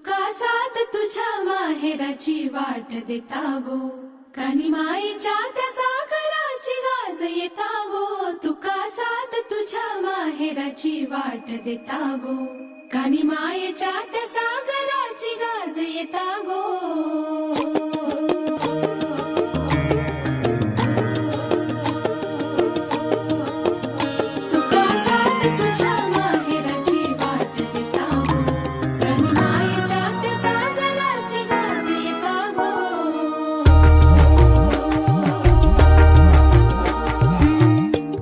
तुका साथ तुझ्या माहेराची वाट देता गो, कानी माईच्या त्या सागराची गाज येता गो. तुका साथ तुझ्या माहेराची वाट देता गो, कानी मायेच्या त्या सागराची गाज येता गो. तुका साथ तुझ्या माहेराची वाट देता गो, कानी मायेच्या त्या सागराची गाज येता गो.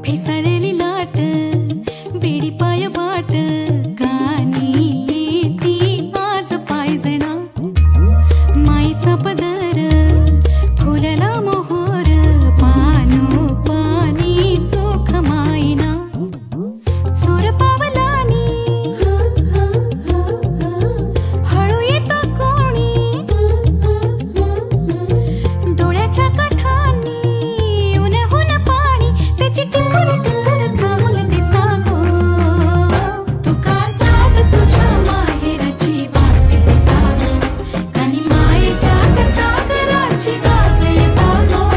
फेसाळलेली लाट बेडी पाय वाट गाणी येती आज पायजणा. माईचा पदर फुलला मोहोर पानो पाणी सुख मायना. सोर पावलानी हळू येता कोणी डोळ्याच्या काठांनी उन्हून पाणी त्याची टिपूर टिपूर चाहूल देता गो. तुका साथ तुझ्या माहेराची वाट देता गो, कानी मायेच्या त्या सागराची गाज येता गो.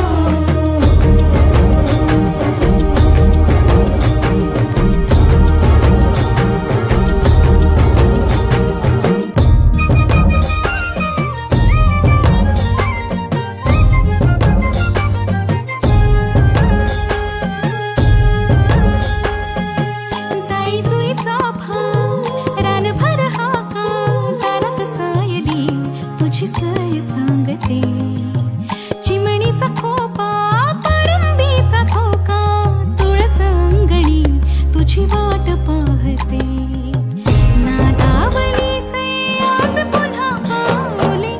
जाई जुईचा भाव रानभर हाका दारात सायली तुझी सय सांगते. चिमणीचा खोपा पारंबीचा झोका तुळस अंगणी तुझी वाट पाहते. नादावली से आज पुन्हा पावले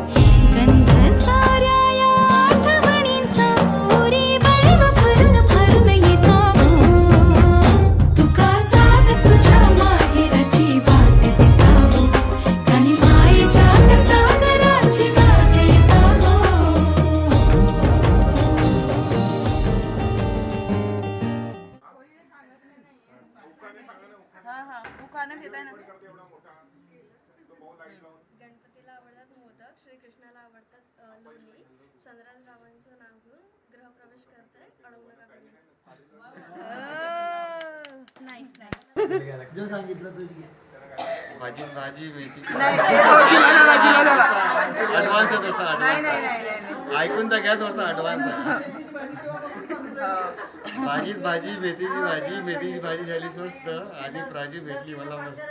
गंध साऱ्या या आठवणींचा उरी बळीव भरून भरून येता गो. तुका साथ तुझ्या माहेराची वाट देता गो, कानी मायेच्या त्या सागराची गाज येता गो. गणपतीला आवडतात मोदक, श्रीकृष्णाला आवडतात लोणी. चंद्रान रावणाचं नाव घेऊन गृहप्रवेश करताय अडवणकाकडे. जो सांगितलं तुझी भाजी भाजी मेथी नाही ऍडव्हान्स आहे थोडासा नाही ऍडव्हान्स ऐकून तर घ्या थोडासा ऍडव्हान्स आहे. भाजीत भाजी मेथीची भाजी मेथीची भाजी झाली स्वस्त आणि भाजी भेटली मला मस्त.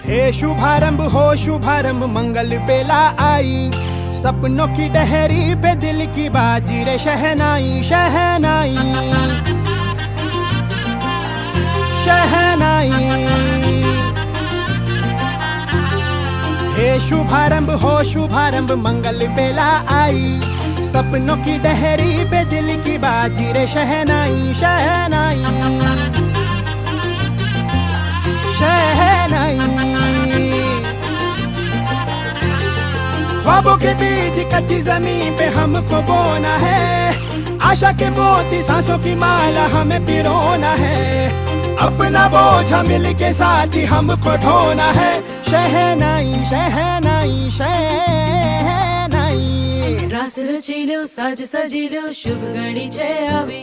हे शुभारंभ हो शुभारंभ मंगल बेला आई. सपनों की डहरी पे दिल की बाजी रे शहनाई शहनाई शहनाई. हे शुभारंभ हो शुभारंभ मंगल बेला आई. सपनों की डहरी पे दिल की बाजी रे शहनाई शहनाई शहनाई. ख्वाबों के बीच कच्ची जमीन पे हमको बोना है. आशा के मोती सांसों की माला हमें पिरोना है. अपना बोझ मिल के साथ ही हमको ढोना है. शहनाई शहनाई शहनाई. रास रचिलो साज सजिलो शुभ घडीचे आवे.